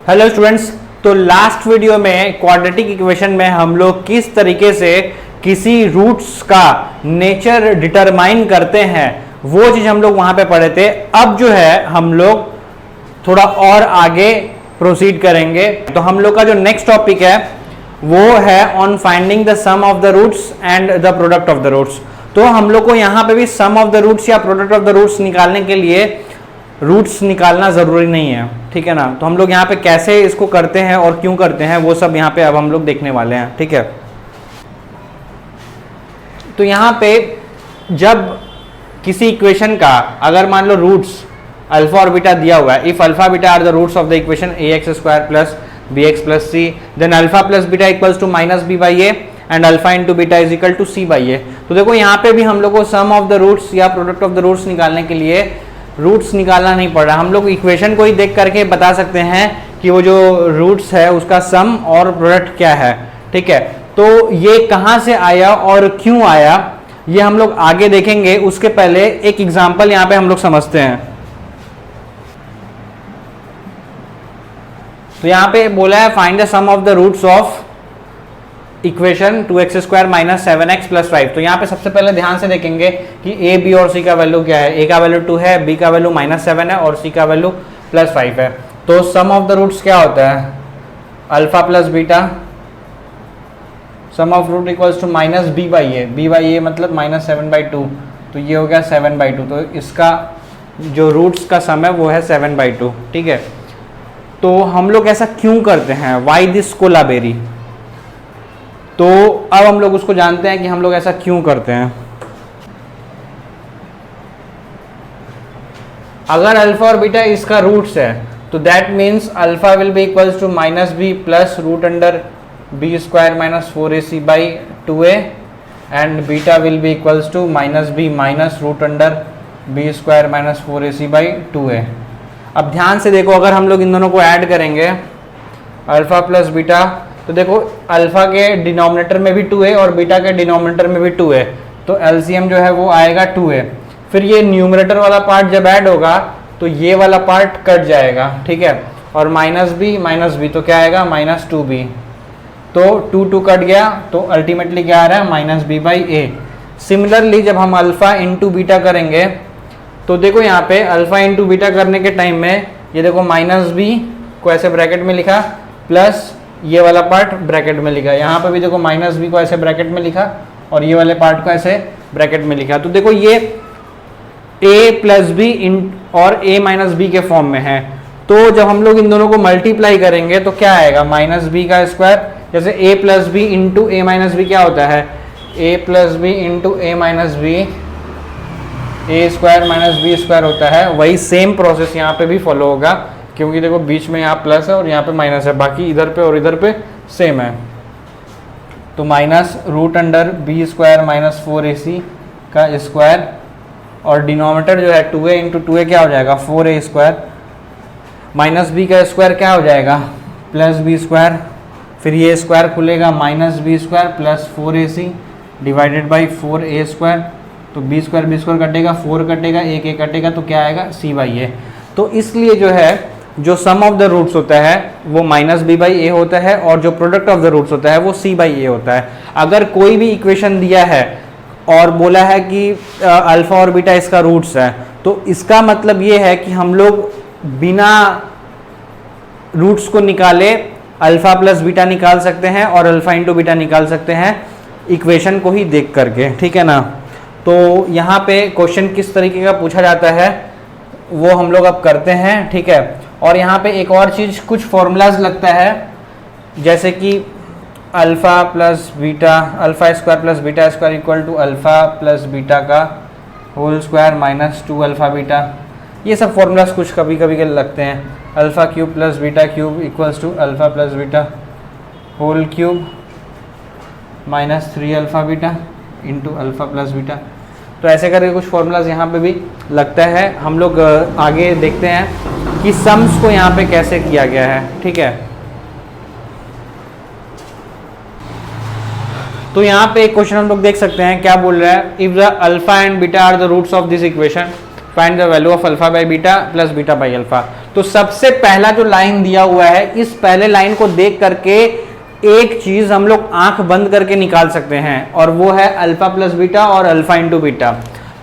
Hello students, तो last video में quadratic equation में हम लोग किस तरीके से किसी रूट्स का नेचर डिटरमाइन करते हैं वो चीज हम लोग वहां पे पढ़े थे। अब जो है हम लोग थोड़ा और आगे प्रोसीड करेंगे। तो हम लोग का जो नेक्स्ट टॉपिक है वो है on finding the sum of the roots and the product of the roots. तो हम लोग को यहाँ पे भी सम ऑफ द रूट्स या प्रोडक्ट ऑफ द रूट्स निकालने के लिए रूट्स निकालना जरूरी नहीं है, ठीक है ना। तो हम लोग यहाँ पे कैसे इसको करते हैं और क्यों करते हैं वो सब यहाँ पे अब हम लोग देखने वाले हैं, ठीक है। तो यहाँ पे जब किसी इक्वेशन का अगर मान लो रूट्स अल्फा और बीटा दिया हुआ है, if alpha beta are the roots of the equation ax² plus bx+ c, then alpha plus beta equals to -b/a and alpha into beta is equal to c/a। तो देखो यहाँ पे भी हम लोग को सम ऑफ द रूट्स या product of the roots निकालने के लिए रूट्स निकालना नहीं पड़ रहा, हम लोग इक्वेशन को ही देख करके बता सकते हैं कि वो जो रूट्स है उसका सम और प्रोडक्ट क्या है, ठीक है। तो ये कहाँ से आया और क्यों आया ये हम लोग आगे देखेंगे। उसके पहले एक एग्जांपल यहाँ पे हम लोग समझते हैं। तो यहाँ पे बोला है find the sum of the roots of equation 2x² - 7x + 5। तो यहाँ पे सबसे पहले ध्यान से देखेंगे कि a, b और c का वैल्यू क्या है। a का वैल्यू 2 है, b का वैल्यू -7 है और c का वैल्यू +5 है। तो सम ऑफ द रूट्स क्या होता है, alpha plus beta, sum of root equals to -b/a, b/a मतलब -7/2, तो ये हो गया 7/2। तो इसका जो रूट्स का सम है वो है 7/2, ठीक है। तो हम लोग ऐसा क्यों करते हैं, वाई दिस कोलाबेरी। तो अब हम लोग उसको जानते हैं कि हम लोग ऐसा क्यों करते हैं। अगर अल्फा और बीटा इसका रूट्स है तो that means alpha will be equals to -b plus √b² - 4ac/2a and beta will be equals to -b minus √b² - 4ac/2a। अब ध्यान से देखो, अगर हम लोग इन दोनों को ऐड करेंगे अल्फा प्लस बीटा, तो देखो अल्फा के डिनोमिनेटर में भी 2 है और बीटा के डिनोमिनेटर में भी 2 है, तो एलसीएम जो है वो आएगा 2 है। फिर ये न्यूमरेटर वाला पार्ट जब ऐड होगा तो ये वाला पार्ट कट जाएगा, ठीक है। और -b तो क्या आएगा -2b, तो 2 कट गया तो अल्टीमेटली क्या आ रहा है -b/a। सिमिलरली जब हम अल्फा इंटू बीटा करेंगे तो देखो यहाँ पे अल्फा इंटू बीटा करने के टाइम में ये देखो -b को ऐसे ब्रैकेट में लिखा प्लस ये वाला पार्ट ब्रैकेट में लिखा, यहाँ पे भी देखो -b को ऐसे ब्रैकेट में लिखा और ये वाले पार्ट को ऐसे ब्रैकेट में लिखा। तो देखो ये a प्लस बी और a माइनस बी के फॉर्म में है। तो जब हम लोग इन दोनों को मल्टीप्लाई करेंगे तो क्या आएगा -b का स्क्वायर, जैसे a plus B into a minus B क्या होता है, a plus B into a minus B a² - b² होता है। वही सेम प्रोसेस यहाँ पे भी फॉलो होगा, क्योंकि देखो बीच में यहाँ प्लस है और यहाँ पे माइनस है, बाकी इधर पे और इधर पे सेम है। तो -√b² - 4ac का स्क्वायर और डिनोमिनेटर जो है 2a इंटू 2a क्या हो जाएगा 4a², -b का स्क्वायर क्या हो जाएगा +b², फिर ये स्क्वायर खुलेगा -b² plus 4ac divided by 4a²। तो b² कटेगा, 4 कटेगा, 1 कटेगा, तो क्या आएगा c/a। तो इसलिए जो है जो सम ऑफ द रूट्स होता है वो -b/a होता है और जो प्रोडक्ट ऑफ द रूट्स होता है वो c/a होता है। अगर कोई भी इक्वेशन दिया है और बोला है कि अल्फा और बीटा इसका रूट्स है, तो इसका मतलब ये है कि हम लोग बिना रूट्स को निकाले अल्फा प्लस बीटा निकाल सकते हैं और अल्फा इंटू बीटा निकाल सकते हैं इक्वेशन को ही देख करके, ठीक है ना। तो यहाँ पे क्वेश्चन किस तरीके का पूछा जाता है वो हम लोग अब करते हैं, ठीक है। और यहाँ पे एक और चीज़, कुछ फॉर्मूलाज लगता है, जैसे कि alpha plus beta, अल्फा² plus बीटा² equal to alpha plus beta का होल स्क्वायर -2 अल्फा बीटा। ये सब फॉर्मूलाज कुछ कभी कभी के लगते हैं। Alpha cube plus beta cube equals to alpha plus beta whole cube -3 alpha beta into alpha plus beta. तो ऐसे करके कुछ फॉर्मूलाज यहाँ पे भी लगता है। हम लोग आगे देखते हैं कि सम्स को यहाँ पे कैसे किया गया है, ठीक है। तो यहाँ पे एक क्वेश्चन हम लोग देख सकते हैं, क्या बोल रहा है, if the alpha and beta are the roots of this equation find the value of alpha by beta plus beta by alpha. तो सबसे पहला जो लाइन दिया हुआ है, इस पहले लाइन को देख करके एक चीज हम लोग आंख बंद करके निकाल सकते हैं, और वो है अल्फा प्लस बीटा और अल्फा इंटू बीटा।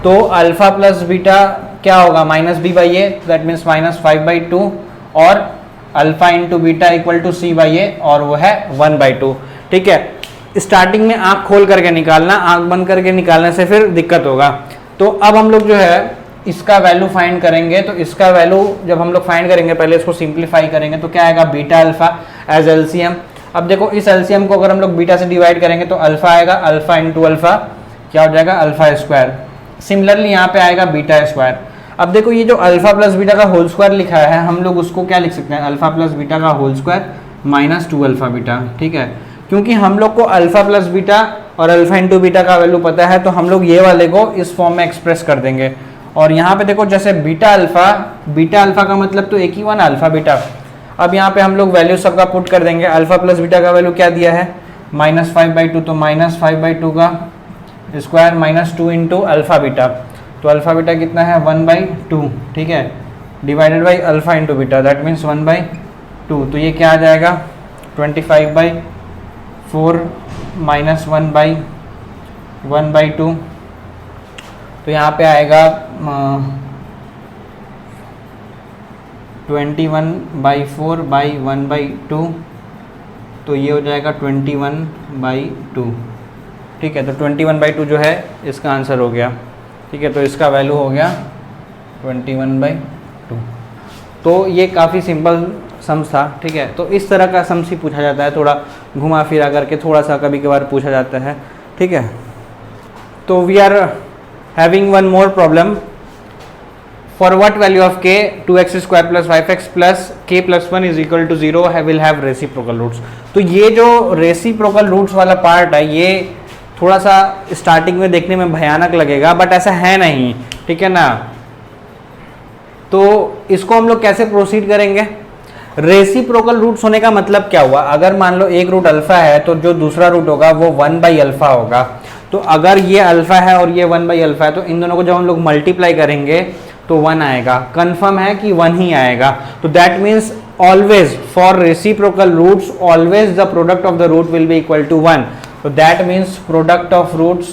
तो अल्फा प्लस बीटा क्या होगा, minus B by A, that means -5/2, और alpha into beta equal to C by A, और वो है 1/2। ठीक है, स्टार्टिंग में आंख खोल करके निकालना, आंख बंद करके निकालने से फिर दिक्कत होगा। तो अब हम लोग जो है इसका वैल्यू फाइंड करेंगे। तो इसका वैल्यू जब हम लोग फाइंड करेंगे, पहले इसको सिंप्लीफाई करेंगे, तो क्या आएगा, बीटा अल्फा एज एलसीएम। अब देखो इस एलसीएम को अगर हम लोग बीटा से डिवाइड करेंगे तो अल्फा आएगा, अल्फा इंटू अल्फा क्या हो जाएगा, अल्फा स्क्वायर। सिमिलरली यहाँ पे आएगा बीटा स्क्वायर। अब देखो ये जो अल्फा प्लस बीटा का होल स्क्वायर लिखा है, हम लोग उसको क्या लिख सकते हैं, अल्फा प्लस बीटा का whole square minus 2 alpha beta. ठीक है, क्योंकि हम लोग को अल्फा प्लस बीटा और अल्फा इंटू बीटा का वैल्यू पता है, तो हम लोग ये वाले को इस फॉर्म में एक्सप्रेस कर देंगे। और यहाँ पे देखो जैसे बीटा अल्फा का मतलब तो एक ही हुआ ना, अल्फा बीटा। अब यहाँ पे हम लोग वैल्यू सबका पुट कर देंगे। अल्फा प्लस बीटा का वैल्यू क्या दिया है, -5/2, तो -5/2 का स्क्वायर -2 इंटू अल्फा बीटा, तो अल्फा बीटा कितना है 1/2। ठीक है, divided by alpha into beta, that means 1/2। तो ये क्या आ जाएगा 25/4 माइनस 1/2। तो यहाँ पे आएगा 21/4/1/2, तो ये हो जाएगा 21/2। ठीक है, तो 21/2 जो है इसका आंसर हो गया। ठीक है, तो इसका वैल्यू हो गया 21/2। तो ये काफ़ी सिंपल सम्स था। ठीक है, तो इस तरह का सम्स ही पूछा जाता है, थोड़ा घुमा फिरा करके थोड़ा सा कभी कभार पूछा जाता है। ठीक है, तो we are having one more problem. For what value of k 2x² + 5x + k + 1 = 0 will have reciprocal roots. तो ये जो रेसिप्रोकल रूट्स वाला पार्ट है, ये थोड़ा सा स्टार्टिंग में देखने में भयानक लगेगा, बट ऐसा है नहीं। ठीक है ना, तो इसको हम लोग कैसे प्रोसीड करेंगे। रेसिप्रोकल रूट्स होने का मतलब क्या हुआ, अगर मान लो एक रूट अल्फा है तो जो दूसरा रूट होगा वो 1/अल्फा होगा। तो अगर ये अल्फा है और ये 1/अल्फा है, तो इन दोनों को जब हम लोग मल्टीप्लाई करेंगे तो 1 आएगा। कंफर्म है कि 1 ही आएगा। तो that means always for reciprocal roots always the product of the root will be equal to 1। तो that means product of roots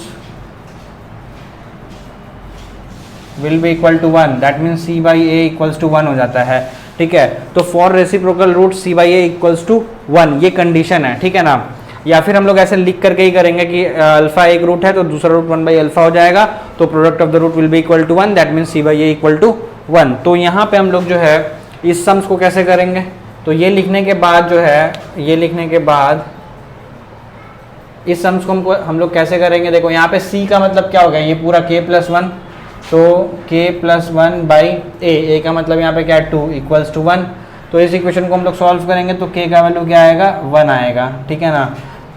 will be equal to 1, that means c/a equals to 1 हो जाता है। ठीक है, तो for reciprocal root c/a equals to 1, ये condition है। ठीक है ना, या फिर हम लोग ऐसे लिख करके ही करेंगे कि अल्फा एक रूट है तो दूसरा रूट 1/अल्फा हो जाएगा, तो product of the root will be equal to 1, that means c/a equal to 1। तो यहाँ पे हम लोग जो है इस सम्स को कैसे करेंगे, तो ये लिखने के बाद जो है, ये लिखने के बाद इस सम्स को हम लोग कैसे करेंगे। देखो यहाँ पे c का मतलब क्या हो गया, ये पूरा k + 1, तो k + 1/a का मतलब यहाँ पे क्या है 2 इक्वल्स टू 1। तो इस इक्वेशन को हम लोग सॉल्व करेंगे तो k का वैल्यू क्या आएगा 1 आएगा। ठीक है ना,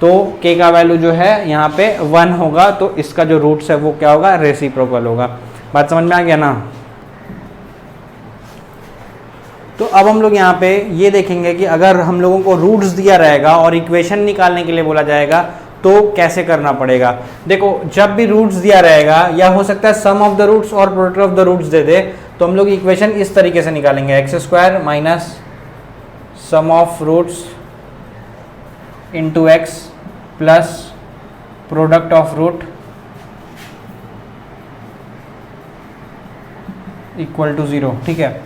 तो k का वैल्यू जो है यहाँ पे 1 होगा, तो इसका जो रूट्स है वो क्या होगा, रेसिप्रोकल होगा। बात समझ में आ गया ना। तो अब हम लोग यहाँ पे ये देखेंगे कि अगर हम लोगों को रूट्स दिया रहेगा और इक्वेशन निकालने के लिए बोला जाएगा तो कैसे करना पड़ेगा। देखो जब भी रूट्स दिया रहेगा, या हो सकता है सम ऑफ द रूट्स और प्रोडक्ट ऑफ द रूट्स दे दे, तो हम लोग इक्वेशन इस तरीके से निकालेंगे, x² minus sum of roots into x plus product of root equal to 0। ठीक है,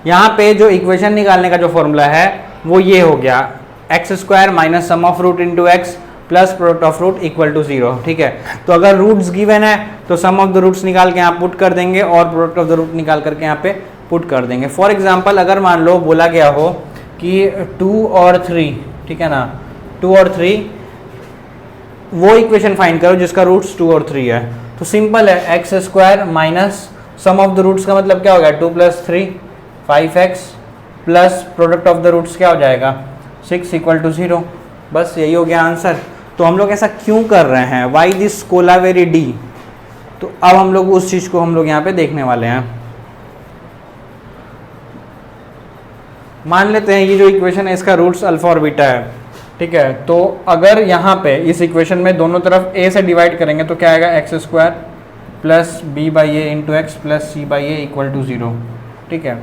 यहाँ पे जो इक्वेशन निकालने का जो फॉर्मूला है वो ये हो गया, x² minus sum of root into x plus product of root equal to 0। ठीक है, तो अगर रूट्स गिवन है तो सम ऑफ द रूट्स निकाल के यहाँ पुट कर देंगे और प्रोडक्ट ऑफ द रूट निकाल करके यहाँ पे पुट कर देंगे। फॉर एग्जांपल अगर मान लो बोला गया हो कि 2 और 3, ठीक है ना, 2 और 3 वो इक्वेशन फाइंड करो जिसका रूट्स 2 और 3 है, तो सिंपल है, x² minus sum of the roots का मतलब क्या हो गया 2 + 3 5x plus product of the roots क्या हो जाएगा 6 इक्वल टू 0। बस यही हो गया आंसर। तो हम लोग ऐसा क्यों कर रहे हैं, वाई दिस कोलावेरी डी। तो अब हम लोग उस चीज़ को हम लोग यहाँ पे देखने वाले हैं। मान लेते हैं ये जो इक्वेशन है इसका रूट्स अल्फा और बीटा है। ठीक है, तो अगर यहाँ पे इस इक्वेशन में दोनों तरफ a से डिवाइड करेंगे तो क्या आएगा x² plus B by A into X plus C by A equal to 0। ठीक है,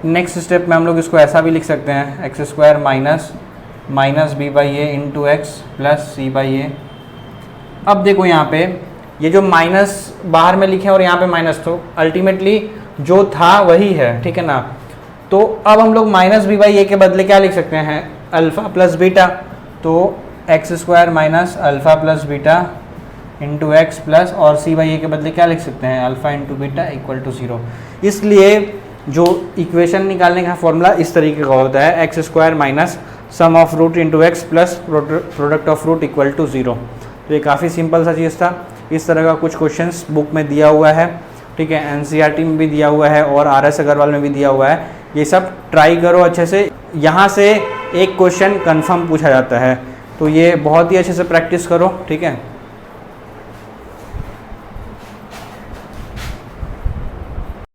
नेक्स्ट स्टेप में हम लोग इसको ऐसा भी लिख सकते हैं, X square minus B by A into X plus C by A. अब देखो यहाँ पे ये जो माइनस बाहर में लिखे और यहाँ पे माइनस, तो अल्टीमेटली जो था वही है, ठीक है ना। तो अब हम लोग माइनस बी बाई ए के बदले क्या लिख सकते हैं, अल्फ़ा प्लस बीटा। तो x square minus alpha plus beta into X plus, और सी बाई ए के बदले क्या लिख सकते हैं, alpha into beta equal to 0। इसलिए जो इक्वेशन निकालने का फॉर्मूला इस तरीके का होता है, X square minus sum of root into X plus product of root equal to 0। तो ये काफ़ी सिंपल सा चीज़ था। इस तरह का कुछ क्वेश्चंस बुक में दिया हुआ है, ठीक है, एनसीईआरटी में भी दिया हुआ है और आरएस अग्रवाल में भी दिया हुआ है। ये सब ट्राई करो अच्छे से, यहाँ से एक क्वेश्चन कंफर्म पूछा जाता है, तो ये बहुत ही अच्छे से प्रैक्टिस करो, ठीक है।